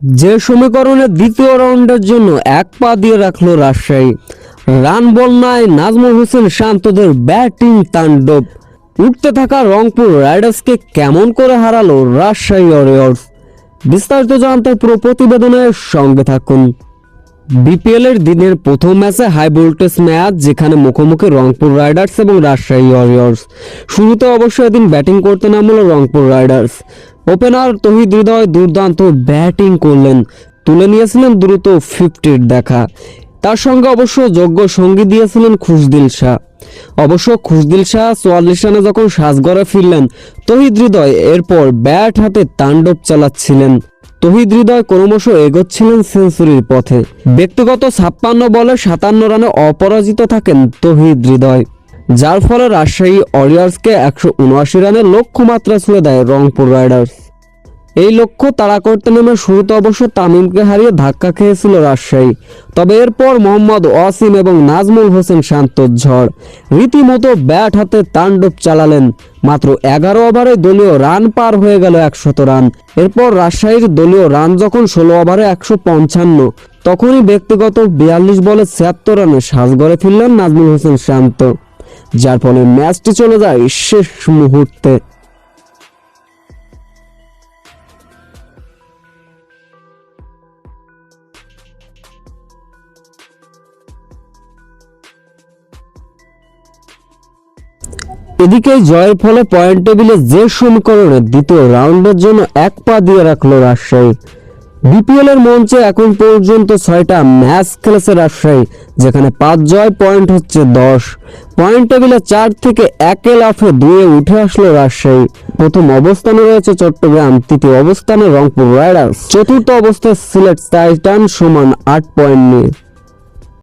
যে সমীকরণে দ্বিতীয় রাউন্ডের জন্য এক পা দিয়ে রাখলো রাজশাহী। রান বন্যায় নাজমুল হোসেন শান্তদের ব্যাটিং তাণ্ডব। উঠতে থাকা রংপুর রাইডার্সকে কেমন করে হারালো রাজশাহী ওয়ারিয়র্স, বিস্তারিত জানতে পুরো প্রতিবেদনের সঙ্গে থাকুন। বিপিএল এর দিনের প্রথম ম্যাচে হাই ভোল্টেজ ম্যাচ, যেখানে মুখোমুখি রংপুর রাইডার্স এবং রাজশাহী ওয়ারিয়র্স। শুরুতে অবশ্য এদিন ব্যাটিং করতে নামল রংপুর রাইডার্স। ওপেনার তৌহিদ হৃদয় দুর্দান্ত ব্যাটিং করলেন, তুলে নিয়েছিলেন দ্রুত 50-র দেখা। তার সঙ্গে অবশ্য যোগ্য সঙ্গী দিয়েছিলেন খুশদিল শাহ। অবশ্য খুশদিল শাহ 44 রানে যখন সাজঘরে ফিরলেন, তৌহিদ হৃদয় এরপর ব্যাট হাতে তাণ্ডব চালাচ্ছিলেন। তৌহিদ হৃদয় ক্রমশ এগোচ্ছিলেন সেঞ্চুরির পথে। ব্যক্তিগত 56 বলে 57 রানে অপরাজিত থাকেন তৌহিদ হৃদয়, যার ফলে রাজশাহী ওয়ারিয়র্সকে 179 রানের লক্ষ্যমাত্রা ছুঁয়ে দেয় রংপুর রাইডার্স। এই লক্ষ্য তাড়া করতে নেমে শুরুতে অবশ্য তামিমকে হারিয়ে ধাক্কা খেয়েছিল রাজশাহী। তবে এরপর মোহাম্মদ ওয়াসিম এবং নাজমুল হোসেন শান্তর ঝড়, রীতিমতো ব্যাট হাতে তাণ্ডব চালালেন। মাত্র 11 ওভারে দলীয় রান পার হয়ে গেল 100 রান। এরপর রাজশাহীর দলীয় রান যখন 16 ওভারে 155, তখনই ব্যক্তিগত 42 বলে 76 রানে সাজঘরে ফিরলেন নাজমুল হোসেন শান্ত, যার ফলে ম্যাচটি চলে যায় শেষ মুহূর্তে। এদিকে জয়ের ফলে পয়েন্ট টেবিলে যে সমীকরণে দ্বিতীয় রাউন্ডের জন্য এক পা দিয়ে রাখলো রাজশাহী। বিপিএল এর মঞ্চে এখন পর্যন্ত 6টা ম্যাচ খেলেছে রাজশাহী, যেখানে 5 জয়, পয়েন্ট হচ্ছে 10। পয়েন্ট টেবিলে 4 থেকে 1 লাফে 2-এ উঠে আসলো রাজশাহী। প্রথম অবস্থানে রয়েছে চট্টগ্রাম, তৃতীয় অবস্থানে রংপুর রাইডার্স, চতুর্থ অবস্থায় সিলেট টাইটান সমান 8 পয়েন্ট নিয়ে।